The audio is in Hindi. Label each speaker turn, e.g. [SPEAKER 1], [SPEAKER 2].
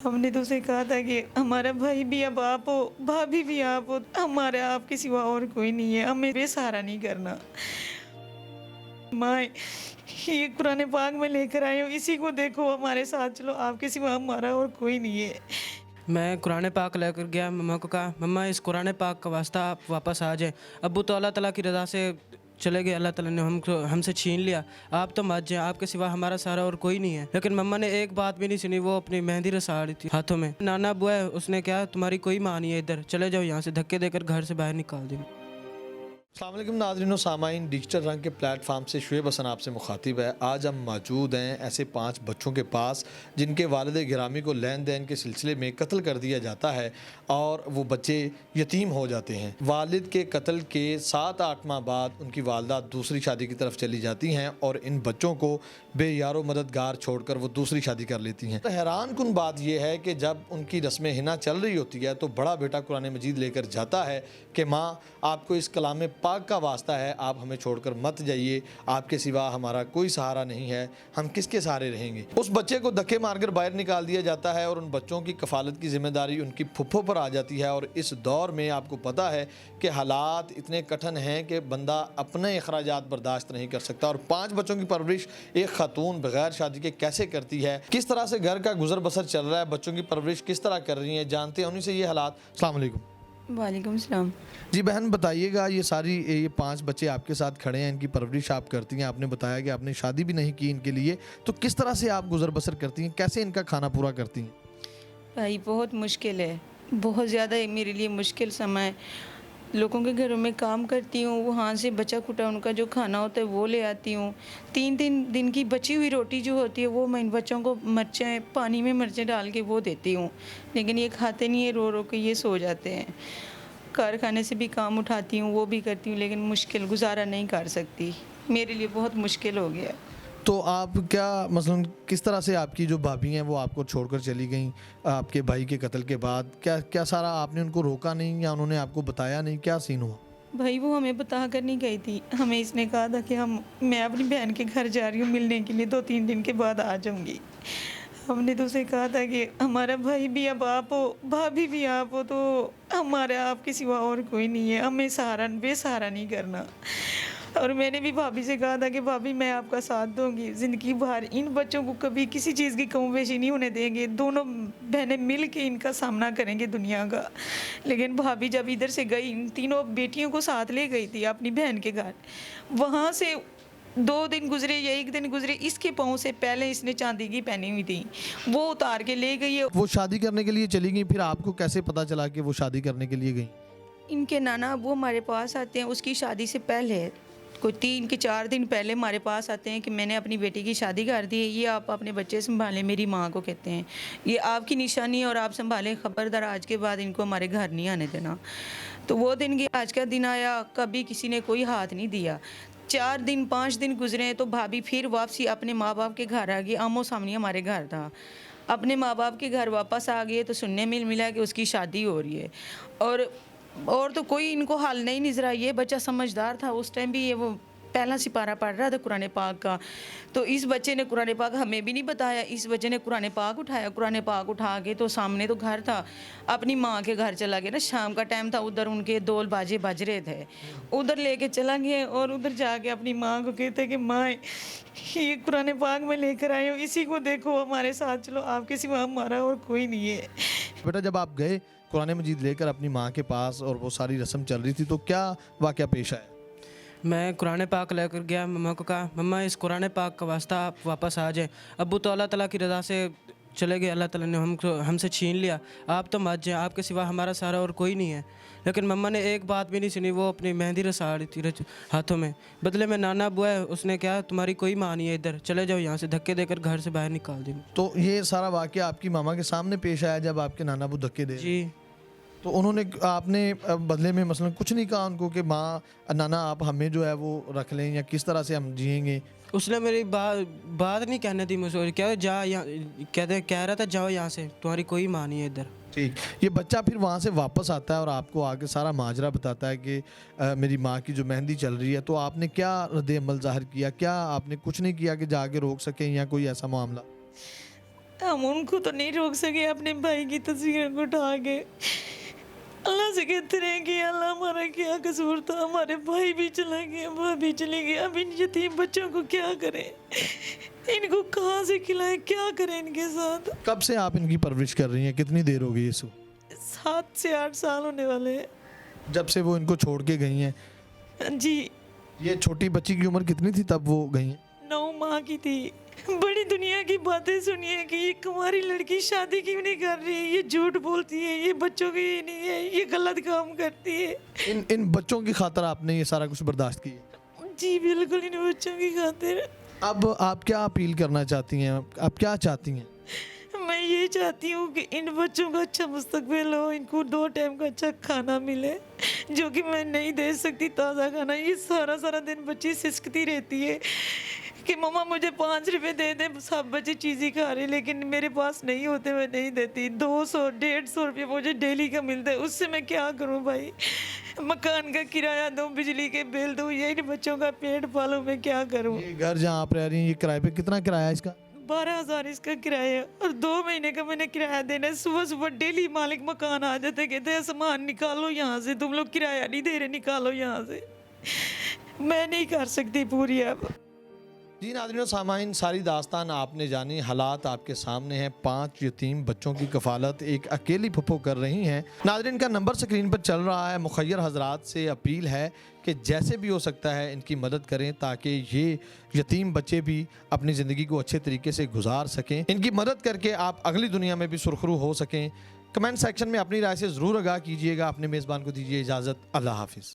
[SPEAKER 1] हमने तो उसे कहा था कि हमारा भाई भी अब आप हो, भाभी भी आप हो, हमारे आपके सिवा और कोई नहीं है, हमें बेसहारा नहीं करना। माँ, ये कुरान पाक में लेकर आए हो, इसी को देखो, हमारे साथ चलो, आपके सिवा हमारा और कोई नहीं है।
[SPEAKER 2] मैं कुरान पाक लेकर गया, मम्मा को कहा मम्मा इस कुरान पाक का वास्ता आप वापस आ जाएं। अब्बू तो अल्लाह ताला की रज़ा से चले गए, अल्लाह ताला ने हमसे छीन लिया। आप तो मत जाएं, आपके सिवा हमारा सारा और कोई नहीं है। लेकिन मम्मा ने एक बात भी नहीं सुनी, वो अपनी मेहंदी रसा रही थी हाथों में। नाना बुआ है, उसने क्या तुम्हारी कोई माँ नहीं है, इधर चले जाओ यहाँ से, धक्के देकर घर से बाहर निकाल दिया।
[SPEAKER 3] अस्सलाम वालेकुम नाज़रीन व सामाइन, डिजिटल रंग के प्लेटफार्म से शुएब हसन आपसे मुखातिब है। आज हम मौजूद हैं ऐसे 5 बच्चों के पास जिनके वालिद गिरामी को लेन देन के सिलसिले में कत्ल कर दिया जाता है और वो बच्चे यतीम हो जाते हैं। वालिद के कत्ल के 7-8 माह बाद उनकी वालदा दूसरी शादी की तरफ चली जाती हैं और इन बच्चों को बेयारो मददगार छोड़कर वो दूसरी शादी कर लेती हैं। तो हैरान कुन बात यह है कि जब उनकी रस्म हिना चल रही होती है तो बड़ा बेटा कुरान मजीद लेकर जाता है कि माँ, आपको इस कलाम पाक का वास्ता है, आप हमें छोड़कर मत जाइए, आपके सिवा हमारा कोई सहारा नहीं है, हम किसके सहारे रहेंगे। उस बच्चे को धक्के मारकर बाहर निकाल दिया जाता है और उन बच्चों की कफालत की जिम्मेदारी उनकी फुफ्फो पर आ जाती है। और इस दौर में आपको पता है कि हालात इतने कठिन हैं कि बंदा अपने अखराजात बर्दाश्त नहीं कर सकता। और 5 बच्चों की परवरिश एक खातून बगैर शादी के कैसे करती है, किस तरह से घर का गुजर बसर चल रहा है, बच्चों की परवरिश किस तरह कर रही है, जानते हैं उन्हीं से ये हालात। अस्सलाम वालेकुम।
[SPEAKER 1] वालेकुम सलाम।
[SPEAKER 3] जी बहन, बताइएगा, ये 5 बच्चे आपके साथ खड़े हैं, इनकी परवरिश आप करती हैं, आपने बताया कि आपने शादी भी नहीं की इनके लिए, तो किस तरह से आप गुजर बसर करती हैं, कैसे इनका खाना पूरा करती हैं?
[SPEAKER 1] भाई बहुत मुश्किल है, बहुत ज़्यादा मेरे लिए मुश्किल समय। लोगों के घरों में काम करती हूँ, वहाँ से बचा खुटा उनका जो खाना होता है वो ले आती हूँ। 3-3 दिन की बची हुई रोटी जो होती है वो मैं इन बच्चों को मिर्चें, पानी में मिर्चें डाल के वो देती हूँ, लेकिन ये खाते नहीं है, रो रो के ये सो जाते हैं। कारखाने से भी काम उठाती हूँ, वो भी करती हूँ, लेकिन मुश्किल, गुजारा नहीं कर सकती, मेरे लिए बहुत मुश्किल हो गया।
[SPEAKER 3] तो आप क्या मसलन किस तरह से आपकी जो भाभी हैं वो आपको छोड़कर चली गईं आपके भाई के कत्ल के बाद, क्या क्या सारा आपने उनको रोका नहीं या उन्होंने आपको बताया नहीं, क्या सीन हुआ?
[SPEAKER 1] भाई वो हमें बता कर नहीं गई थी, हमें इसने कहा था कि मैं अपनी बहन के घर जा रही हूँ मिलने के लिए, 2-3 दिन के बाद आ जाऊँगी। हमने तो उसे कहा था कि हमारा भाई भी अब आप हो, भाभी भी आप हो, तो हमारे आपके सिवा और कोई नहीं है, हमें बेसहारा नहीं करना। और मैंने भी भाभी से कहा था कि भाभी मैं आपका साथ दूंगी ज़िंदगी भर, इन बच्चों को कभी किसी चीज़ की कमी-पेशी नहीं होने देंगे, दोनों बहनें मिल के इनका सामना करेंगे दुनिया का। लेकिन भाभी जब इधर से गई, इन तीनों बेटियों को साथ ले गई थी अपनी बहन के घर, वहाँ से 2 दिन गुजरे या 1 दिन गुजरे, इसके पाँव से पहले इसने चांदी की पहनी हुई थी, वो उतार के ले गई है।
[SPEAKER 3] वो शादी करने के लिए चली गई, फिर आपको कैसे पता चला कि वो शादी करने के लिए गई?
[SPEAKER 1] इनके नाना वो हमारे पास आते हैं, उसकी शादी से पहले कोई 3 के 4 दिन पहले हमारे पास आते हैं कि मैंने अपनी बेटी की शादी कर दी है, ये आप अपने बच्चे संभालें, मेरी माँ को कहते हैं, ये आपकी निशानी है और आप संभालें, खबरदार आज के बाद इनको हमारे घर नहीं आने देना। तो वो दिन गया, आज का दिन आया, कभी किसी ने कोई हाथ नहीं दिया। 4 दिन 5 दिन गुजरे तो भाभी फिर वापसी अपने माँ बाप के घर आ गई, आमो सामने हमारे घर था। अपने माँ बाप के घर वापस आ गए तो सुनने में मिला कि उसकी शादी हो रही है। और तो कोई इनको हाल नहीं नजर आई। ये बच्चा समझदार था, उस टाइम भी ये वो पहला सिपारा पढ़ रहा था कुरान पाक का, तो इस बच्चे ने कुरान पाक हमें भी नहीं बताया, इस बच्चे ने कुरान पाक उठाया, कुरान पाक उठा के तो सामने तो घर था, अपनी माँ के घर चला गया ना, शाम का टाइम था, उधर उनके ढोल बाजे बज रहे थे, उधर लेके चला गया और उधर जाके अपनी माँ को कहते कि माँ, ये कुरान पाक में लेकर आए हो, इसी को देखो, हमारे साथ चलो, आपके सिवा हमारा और कोई नहीं है।
[SPEAKER 3] बेटा, जब आप गए कुरान मजीद लेकर अपनी माँ के पास और वो सारी रस्म चल रही थी, तो क्या वाक़या पेश आया?
[SPEAKER 2] मैं कुरान पाक लेकर गया, मम्मा को कहा मम्मा इस कुरान पाक का वास्ता आप वापस आ जाएं। अब्बू तो अल्लाह ताला की रज़ा से चले गए, अल्लाह ताला ने हमसे छीन लिया। आप तो मत जाएं, आपके सिवा हमारा सारा और कोई नहीं है। लेकिन मम्मा ने एक बात भी नहीं सुनी, वो अपनी मेहंदी रसा रही थी हाथों में। बदले में नाना बुआ है, उसने क्या तुम्हारी कोई माँ नहीं है, इधर चले जाओ यहाँ से, धक्के देकर घर से बाहर निकाल दी।
[SPEAKER 3] तो ये सारा वाक़या आपकी मामा के सामने पेश आया जब आपके नाना अबू धक्के दे?
[SPEAKER 2] जी।
[SPEAKER 3] तो उन्होंने, आपने बदले में मसलन कुछ नहीं कहा उनको कि माँ, नाना आप हमें जो है वो रख लें या किस तरह से हम जिएंगे?
[SPEAKER 2] उसने मेरी बात नहीं कहने दी मुझे, क्या जा यहाँ, कह रहा था जाओ यहाँ से, तुम्हारी कोई माँ नहीं है इधर।
[SPEAKER 3] ठीक, ये बच्चा फिर वहाँ से वापस आता है और आपको आके सारा माजरा बताता है कि मेरी माँ की जो मेहंदी चल रही है, तो आपने क्या रद्द अमल ज़ाहिर किया? क्या आपने कुछ नहीं किया कि जाके रोक सकें या कोई ऐसा मामला?
[SPEAKER 1] हम उनको तो नहीं रोक सके अपने भाई की तस्वीरों को उठा के। अल्लाह से कहते रहे कि अल्लाह हमारा क्या कसूर था, हमारे भाई भी चला गया, माँ भी चली गई, अब इन यतीम बच्चों को क्या करें, इनको कहाँ से खिलाएं, क्या करें इनके साथ।
[SPEAKER 3] कब से आप इनकी परवरिश कर रही हैं, कितनी देर हो गई इसको?
[SPEAKER 1] 7 से 8 साल होने वाले हैं।
[SPEAKER 3] जब से वो इनको छोड़ के गई हैं।
[SPEAKER 1] जी।
[SPEAKER 3] ये छोटी बच्ची की उम्र कितनी थी तब वो गई हैं?
[SPEAKER 1] 9 माह की थी। बड़ी दुनिया की बातें सुनिए कि ये कुंवारी लड़की शादी क्यों नहीं कर रही, ये झूठ बोलती है, ये बच्चों की ये नहीं है, ये गलत काम करती है।
[SPEAKER 3] इन बच्चों की खातिर आपने ये सारा कुछ बर्दाश्त किया?
[SPEAKER 1] जी बिल्कुल, इन बच्चों की खातिर।
[SPEAKER 3] अब आप क्या अपील करना चाहती हैं, आप क्या चाहती हैं?
[SPEAKER 1] मैं ये चाहती हूँ कि इन बच्चों का अच्छा मुस्तकबिल हो, इनको 2 टाइम का अच्छा खाना मिले, जो कि मैं नहीं दे सकती ताज़ा खाना। ये सारा सारा दिन बच्ची सिसकती रहती है कि मम्मा मुझे 5 रुपए दे दे, सब बच्चे चीज़ें खा रहे, लेकिन मेरे पास नहीं होते, मैं नहीं देती। 200-150 रुपये मुझे डेली का मिलता है, उससे मैं क्या करूँ भाई? मकान का किराया दूँ, बिजली के बिल दूँ, ये इन बच्चों का पेट पालूँ, मैं क्या करूँ?
[SPEAKER 3] ये घर जहाँ आप रह रही हैं, ये किराए पे कितना किराया है इसका?
[SPEAKER 1] 12,000 इसका किराया है और 2 महीने का मैंने किराया देना है। सुबह सुबह डेली मालिक मकान आ जाते, कहते हैं सामान निकालो यहाँ से, तुम लोग किराया नहीं दे रहे, निकालो यहाँ से। मैं नहीं कर सकती पूरी अब।
[SPEAKER 3] जी नाज़रीन सामाइन, सारी दास्तान आपने जानी, हालात आपके सामने हैं। 5 यतीम बच्चों की कफ़ालत एक अकेली फुप्पो कर रही हैं। नाज़रीन का नंबर स्क्रीन पर चल रहा है। मुखय्यर हजरात से अपील है कि जैसे भी हो सकता है इनकी मदद करें, ताकि ये यतीम बच्चे भी अपनी ज़िंदगी को अच्छे तरीके से गुजार सकें। इनकी मदद करके आप अगली दुनिया में भी सुरखरू हो सकें। कमेंट सेक्शन में अपनी राय से ज़रूर आगाह कीजिएगा। अपने मेज़बान को दीजिए इजाज़त। अल्लाह हाफिज़।